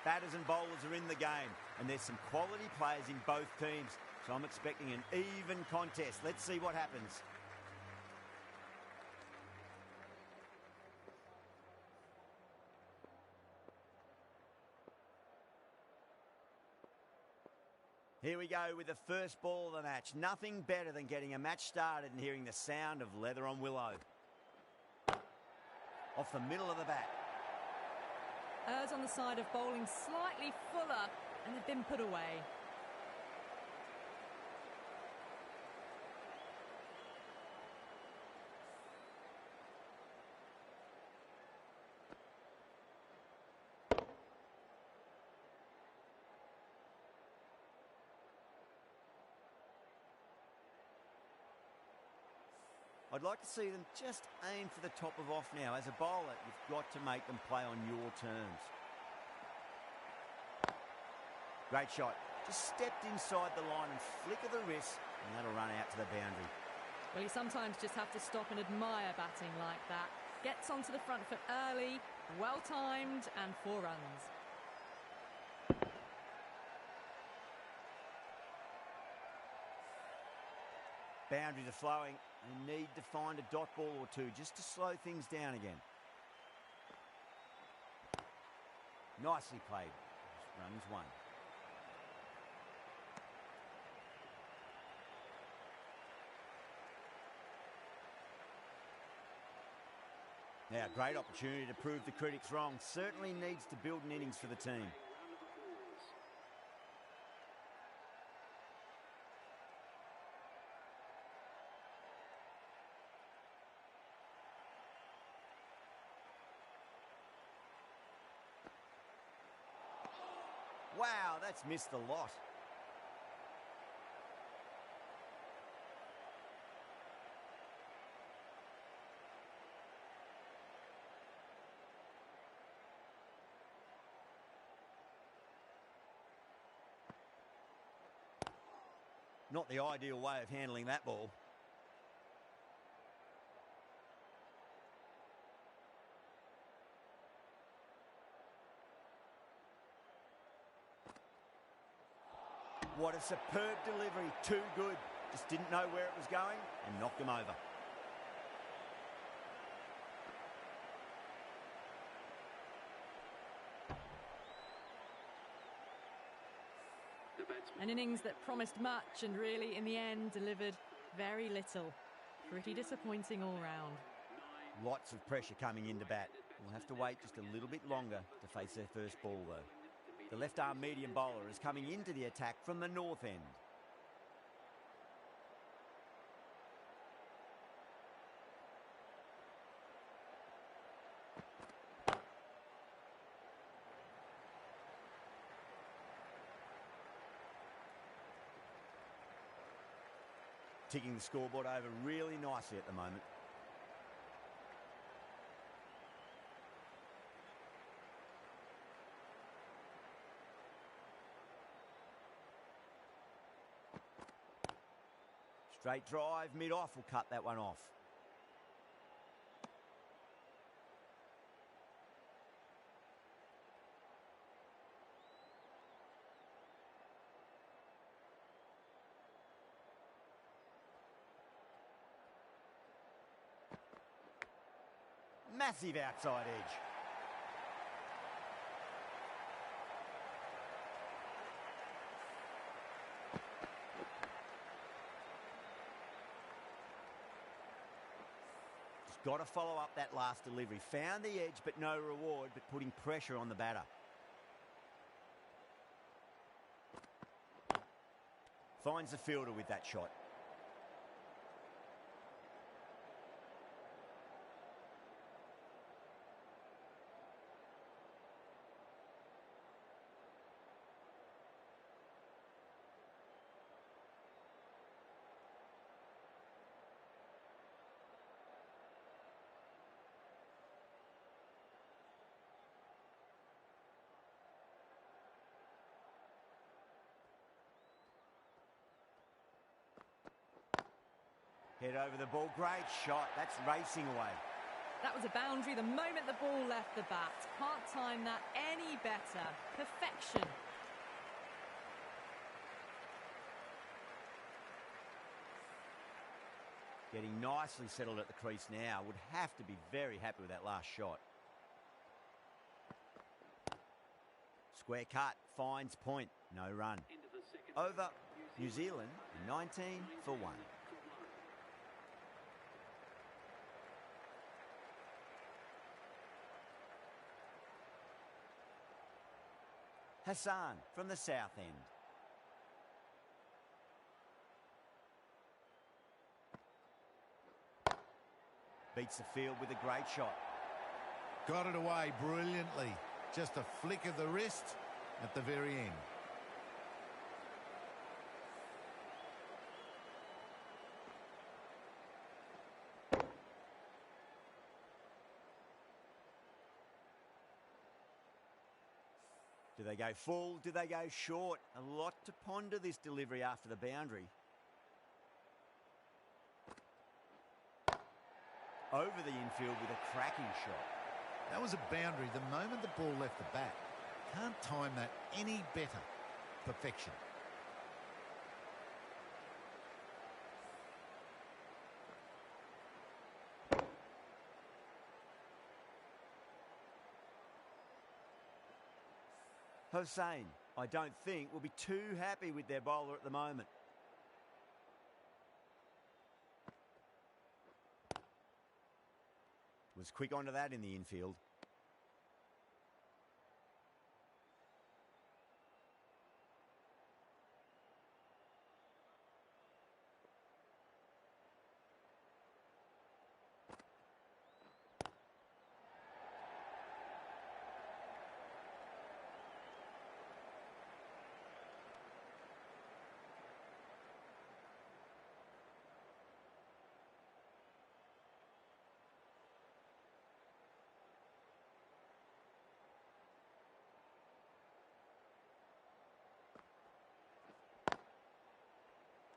Batters and bowlers are in the game, and there's some quality players in both teams, so I'm expecting an even contest. Let's see what happens. Here we go with the first ball of the match. Nothing better than getting a match started and hearing the sound of leather on willow. Off the middle of the bat. Errs on the side of bowling slightly fuller, and they've been put away. I'd like to see them just aim for the top of off now. As a bowler, you've got to make them play on your terms. Great shot. Just stepped inside the line and flicker the wrist, and that'll run out to the boundary. Well, you sometimes just have to stop and admire batting like that. Gets onto the front foot early, well-timed, and 4 runs. Boundaries are flowing. They need to find a dot ball or two just to slow things down again. Nicely played. Runs 1. Now, great opportunity to prove the critics wrong. Certainly needs to build an innings for the team. Wow, that's missed a lot. Not the ideal way of handling that ball. What a superb delivery. Too good. Just didn't know where it was going and knocked him over. An innings that promised much and really, in the end, delivered very little. Pretty disappointing all round. Lots of pressure coming into bat. We'll have to wait just a little bit longer to face their first ball, though. The left-arm medium bowler is coming into the attack from the north end. Ticking the scoreboard over really nicely at the moment. Straight drive, mid-off will cut that one off. Massive outside edge. Just got to follow up that last delivery. Found the edge, but no reward, but putting pressure on the batter. Finds the fielder with that shot. Head over the ball. Great shot. That's racing away. That was a boundary the moment the ball left the bat. Can't time that any better. Perfection. Getting nicely settled at the crease now. Would have to be very happy with that last shot. Square cut, finds point, no run. Over, New Zealand, 19 for 1. Hassan from the south end. Beats the field with a great shot. Got it away brilliantly. Just a flick of the wrist at the very end. Do they go full? Do they go short? A lot to ponder this delivery after the boundary. Over the infield with a cracking shot. That was a boundary the moment the ball left the bat. Can't time that any better. Perfection. Hossain, I don't think, will be too happy with their bowler at the moment. Was quick onto that in the infield.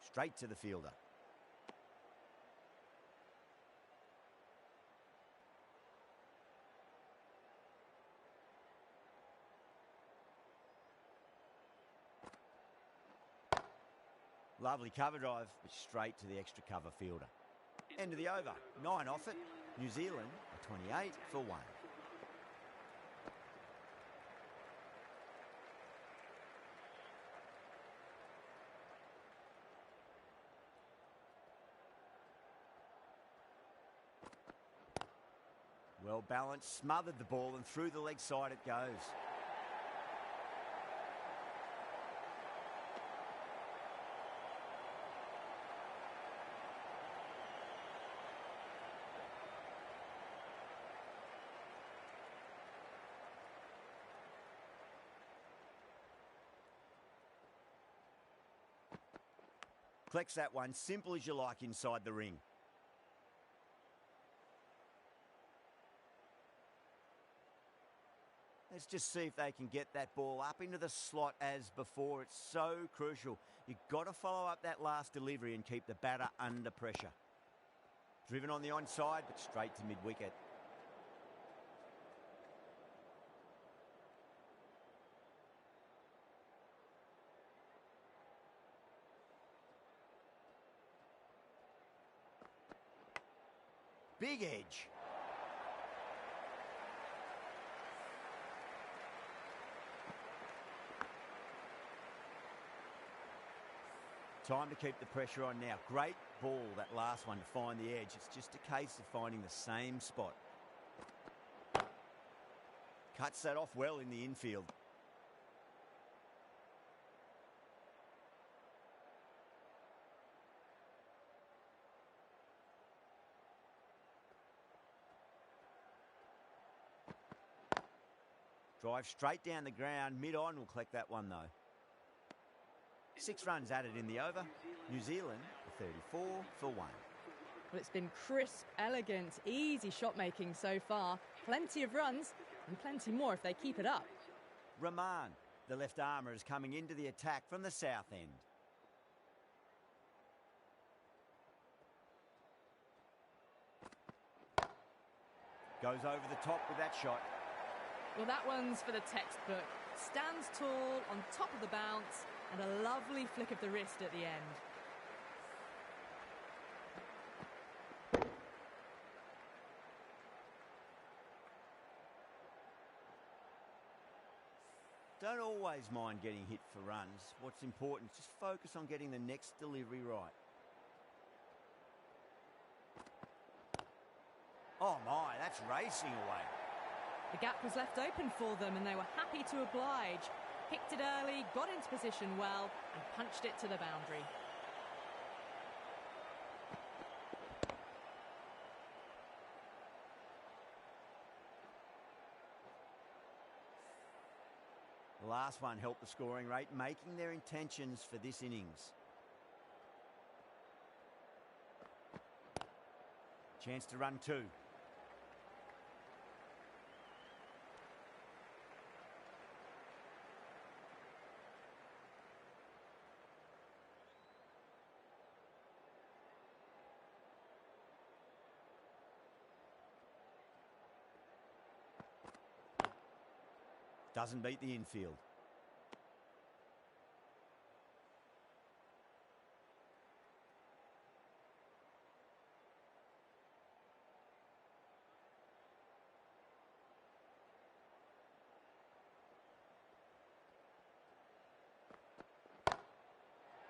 Straight to the fielder. Lovely cover drive, but straight to the extra cover fielder. End of the over. 9 off it. New Zealand are 28 for 1. Well balanced, smothered the ball and through the leg side it goes. Collects that one, simple as you like inside the ring. Let's just see if they can get that ball up into the slot as before. It's so crucial. You've got to follow up that last delivery and keep the batter under pressure. Driven on the onside, but straight to mid-wicket. Big edge. Time to keep the pressure on now. Great ball, that last one, to find the edge. It's just a case of finding the same spot. Cuts that off well in the infield. Drive straight down the ground. Mid-on will collect that one, though. 6 runs added in the over. New Zealand, 34 for 1. Well, it's been crisp, elegant, easy shot making so far. Plenty of runs and plenty more if they keep it up. Rahman, the left armour, is coming into the attack from the south end. Goes over the top with that shot. Well, that one's for the textbook. Stands tall on top of the bounce and a lovely flick of the wrist at the end. Don't always mind getting hit for runs. What's important is just focus on getting the next delivery right. Oh my, that's racing away. The gap was left open for them and they were happy to oblige. Picked it early, got into position well and punched it to the boundary. The last one helped the scoring rate, making their intentions for this innings. Chance to run two. Doesn't beat the infield.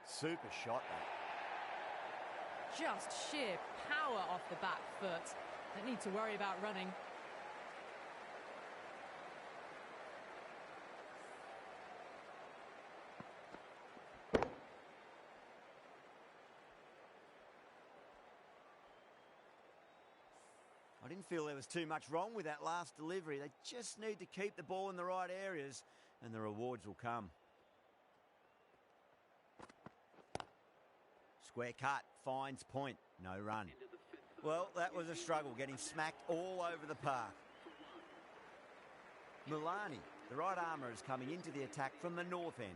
Super shot, that. Just sheer power off the back foot. Don't need to worry about running. I didn't feel there was too much wrong with that last delivery. They just need to keep the ball in the right areas and the rewards will come. Square cut, finds point, no run. Well, that was a struggle, getting smacked all over the park. Mulani, the right armour, is coming into the attack from the north end.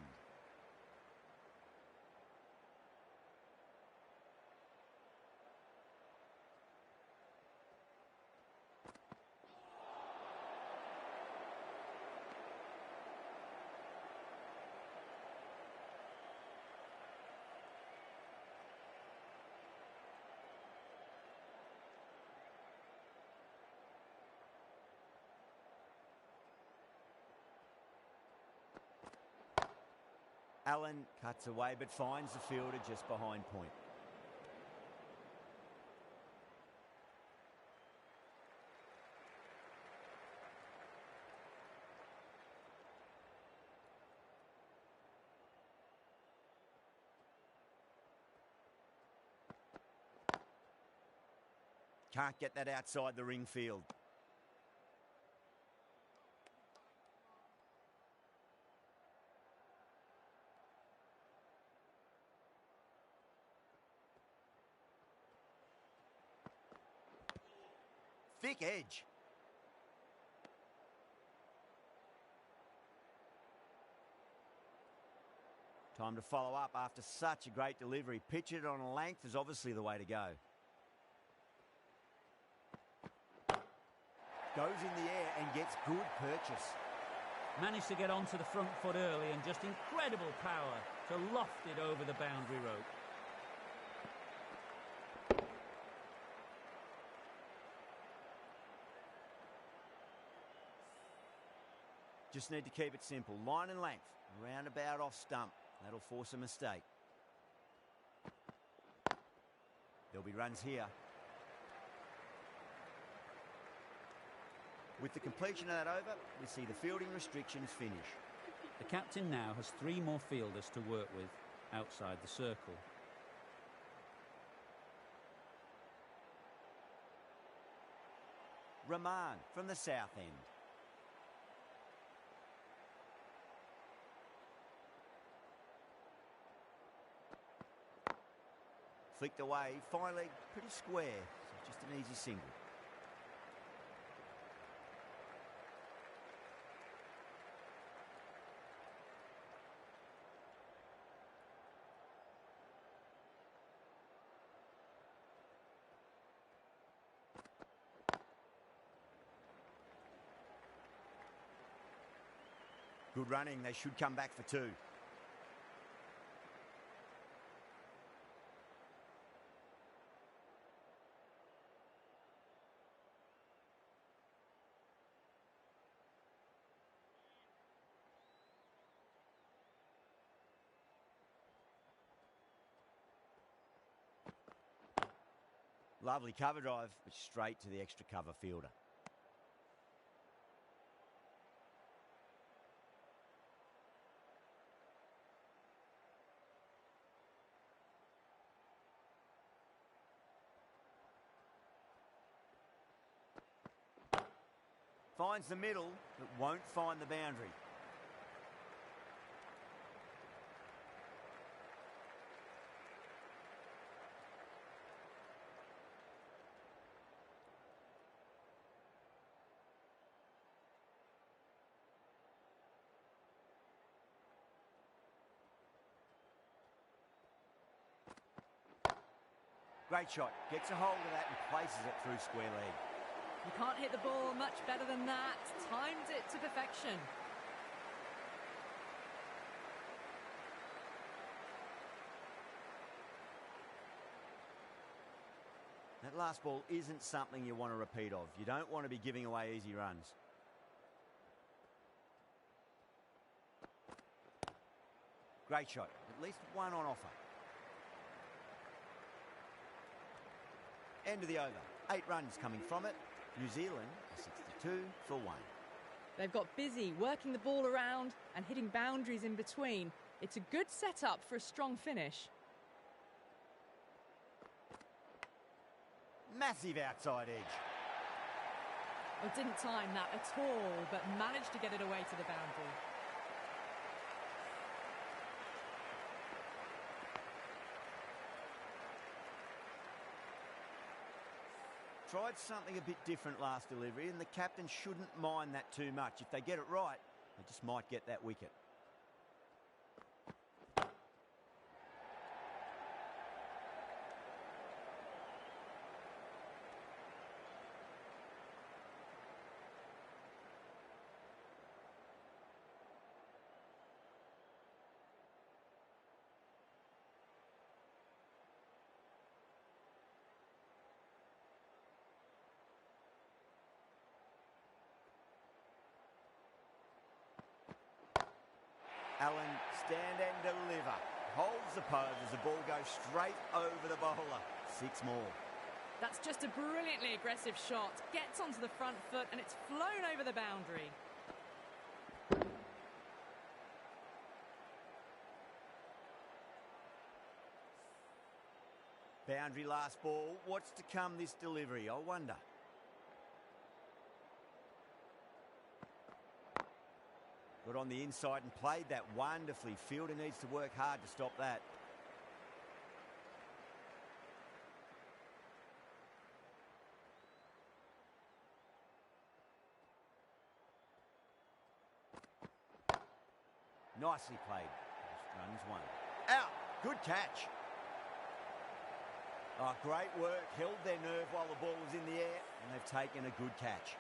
Allen cuts away but finds the fielder just behind point. Can't get that outside the ring field. Thick edge. Time to follow up after such a great delivery. Pitch it on a length is obviously the way to go. Goes in the air and gets good purchase. Managed to get onto the front foot early and just incredible power to loft it over the boundary rope. Just need to keep it simple. Line and length. Roundabout off stump. That'll force a mistake. There'll be runs here. With the completion of that over, we see the fielding restrictions finish. The captain now has 3 more fielders to work with outside the circle. Rahman from the south end. Flicked away, finally pretty square, so just an easy single. Good running. They should come back for two. Lovely cover drive, but straight to the extra cover fielder. Finds the middle, but won't find the boundary. Great shot. Gets a hold of that and places it through square leg. You can't hit the ball much better than that. Timed it to perfection. That last ball isn't something you want to repeat of. You don't want to be giving away easy runs. Great shot. At least one on offer. End of the over. 8 runs coming from it. New Zealand 62 for 1. They've got busy working the ball around and hitting boundaries in between. It's a good setup for a strong finish. Massive outside edge. Well, didn't time that at all, but managed to get it away to the boundary. Tried something a bit different last delivery, and the captain shouldn't mind that too much. If they get it right, they just might get that wicket. Allen, stand and deliver. Holds the pose as the ball goes straight over the bowler. 6 more. That's just a brilliantly aggressive shot. Gets onto the front foot and it's flown over the boundary. Boundary last ball. What's to come this delivery, I wonder. Got on the inside and played that wonderfully. Fielder needs to work hard to stop that. Nicely played. Runs 1. Out. Good catch. Oh, great work. Held their nerve while the ball was in the air, and they've taken a good catch.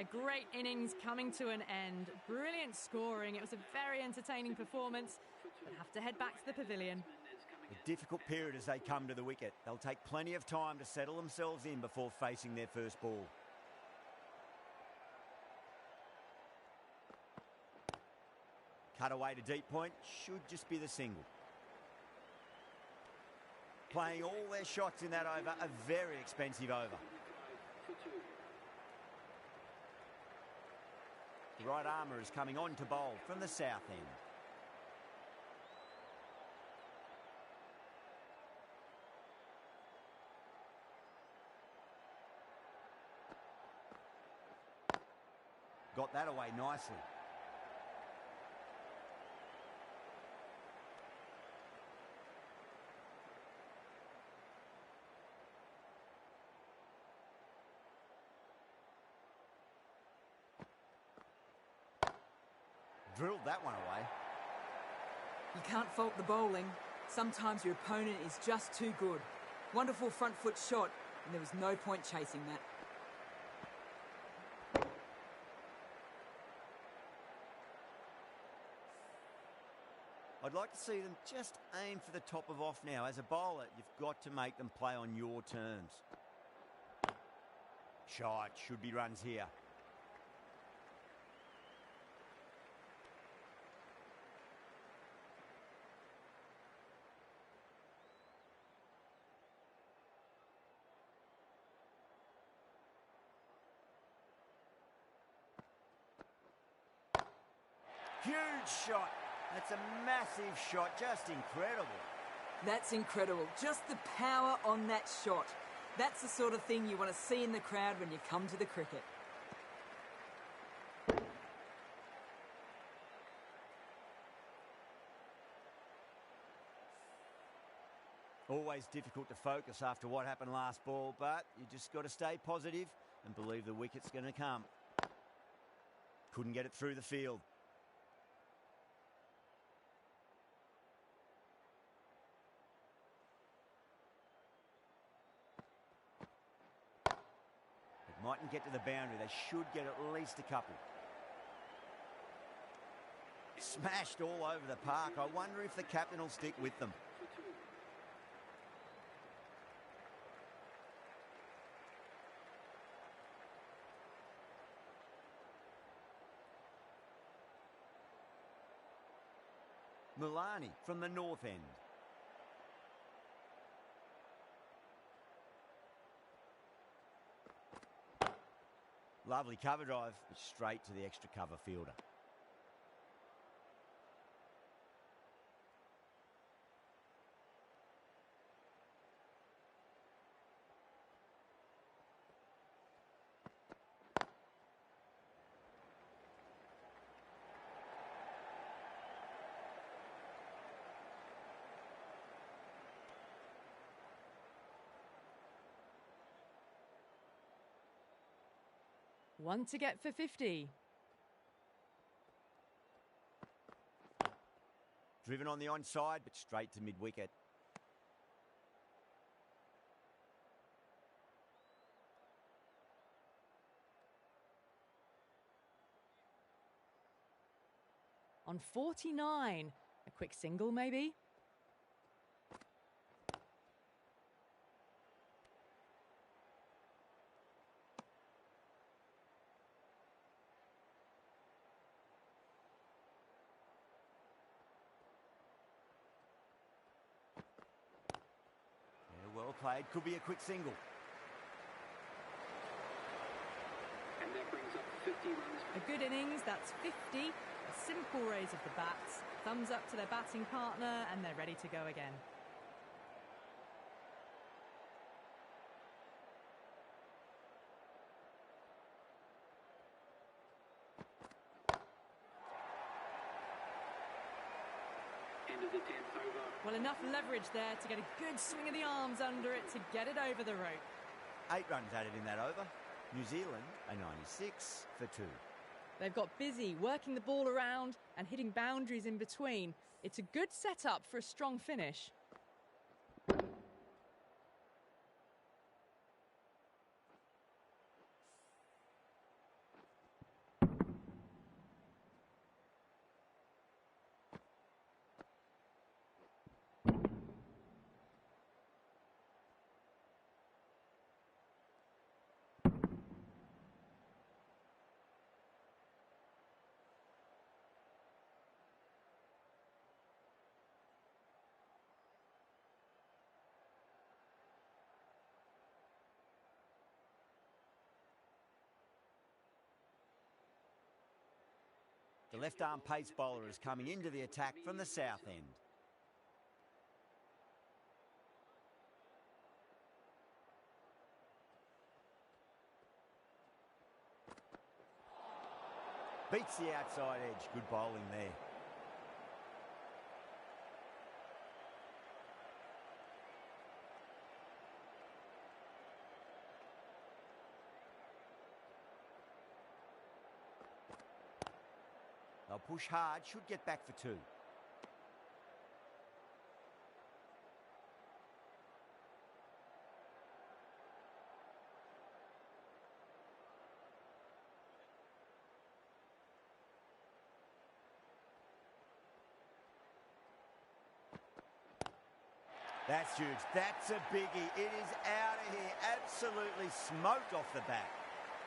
A great innings coming to an end. Brilliant scoring. It was a very entertaining performance. But have to head back to the pavilion. A difficult period as they come to the wicket. They'll take plenty of time to settle themselves in before facing their first ball. Cut away to deep point. Should just be the single. Playing all their shots in that over. A very expensive over. The right armour is coming on to bowl from the south end. Got that away nicely. Drilled that one away. You can't fault the bowling. Sometimes your opponent is just too good. Wonderful front foot shot, and there was no point chasing that. I'd like to see them just aim for the top of off now. As a bowler, you've got to make them play on your terms. Shot, should be runs here. Huge shot. That's a massive shot, just incredible. That's incredible. Just the power on that shot. That's the sort of thing you want to see in the crowd when you come to the cricket. Always difficult to focus after what happened last ball, but you just got to stay positive and believe the wicket's going to come. Couldn't get it through the field. Mightn't get to the boundary. They should get at least a couple. Smashed all over the park. I wonder if the captain will stick with them. Mulani from the north end. Lovely cover drive, straight to the extra cover fielder. One to get for 50. Driven on the onside, but straight to mid-wicket. On 49. A quick single, maybe? Well played. Could be a quick single. And that brings up 50 runs. A good innings, that's 50. A simple raise of the bats. Thumbs up to their batting partner, and they're ready to go again. End of the 10th over. Well, enough leverage there to get a good swing of the arms under it to get it over the rope. 8 runs added in that over. New Zealand a 96 for 2. They've got busy working the ball around and hitting boundaries in between. It's a good setup for a strong finish. The left-arm pace bowler is coming into the attack from the south end. Beats the outside edge. Good bowling there. They'll push hard, should get back for 2. That's huge. That's a biggie. It is out of here. Absolutely smoked off the bat.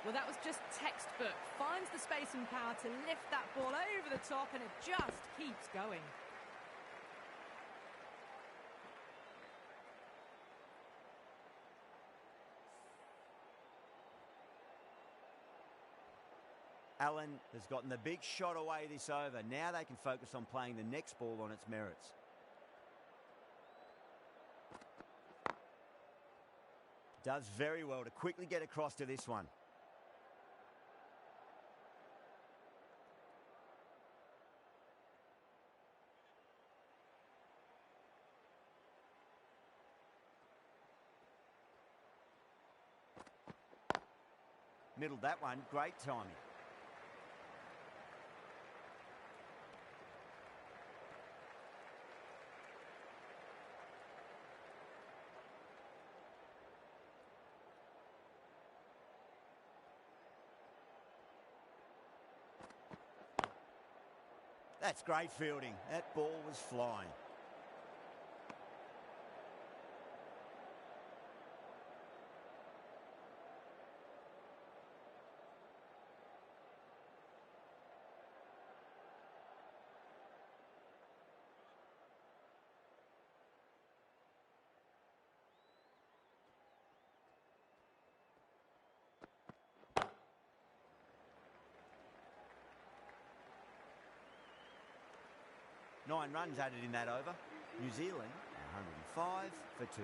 Well, that was just textbook. Finds the space and power to lift that ball over the top, and it just keeps going. Allen has gotten the big shot away this over. Now they can focus on playing the next ball on its merits. Does very well to quickly get across to this one. Middled that one. Great timing. That's great fielding. That ball was flying. Nine runs added in that over. New Zealand, 105 for 2.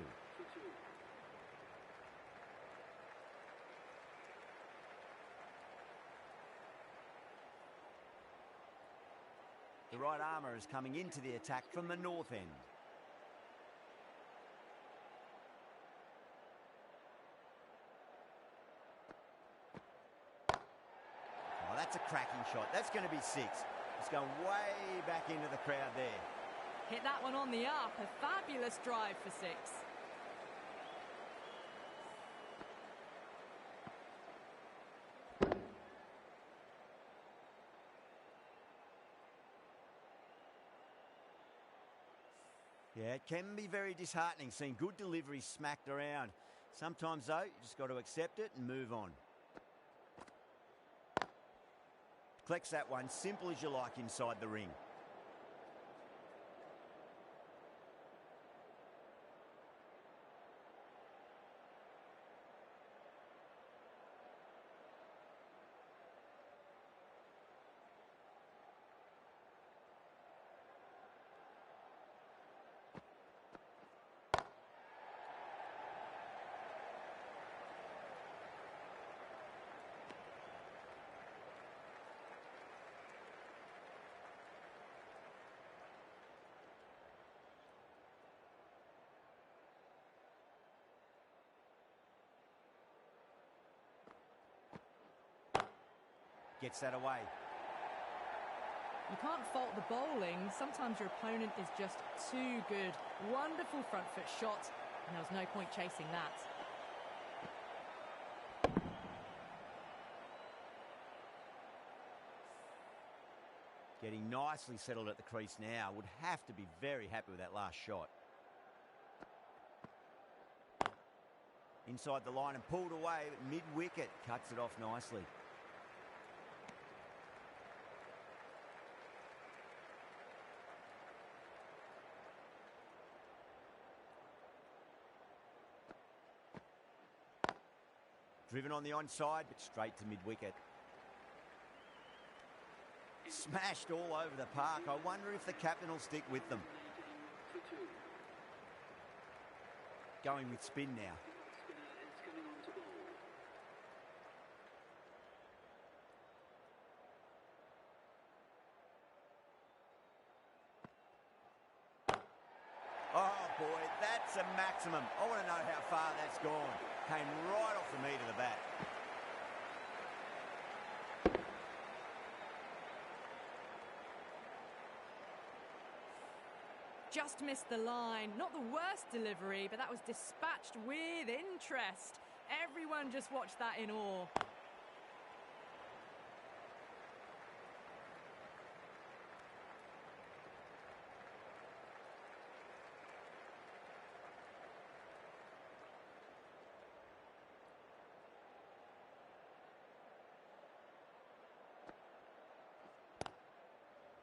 The right armour is coming into the attack from the north end. Oh, that's a cracking shot. That's going to be 6. It's going way back into the crowd there. Hit that one on the up. A fabulous drive for 6. Yeah, it can be very disheartening seeing good deliveries smacked around. Sometimes, though, you just got to accept it and move on. Collects that one, simple as you like inside the ring. Gets that away. You can't fault the bowling. Sometimes your opponent is just too good. Wonderful front foot shot, and there was no point chasing that. Getting nicely settled at the crease now. Would have to be very happy with that last shot. Inside the line and pulled away, but mid-wicket cuts it off nicely. Driven on the onside, but straight to mid-wicket. Smashed all over the park. I wonder if the captain will stick with them. Going with spin now. Oh boy, that's a maximum. I want to know how far that's gone. Came right off the meat of the bat. Just missed the line. Not the worst delivery, but that was dispatched with interest. Everyone just watched that in awe.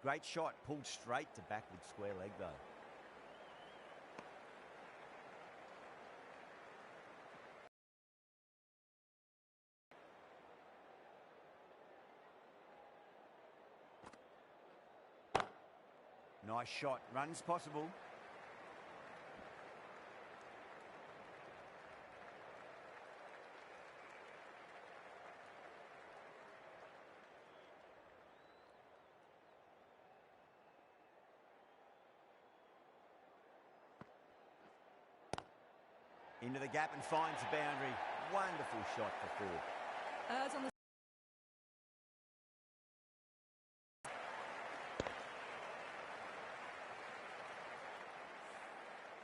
Great shot, pulled straight to backward square leg though. Nice shot, runs possible. Into the gap and finds the boundary. Wonderful shot for four. It's on the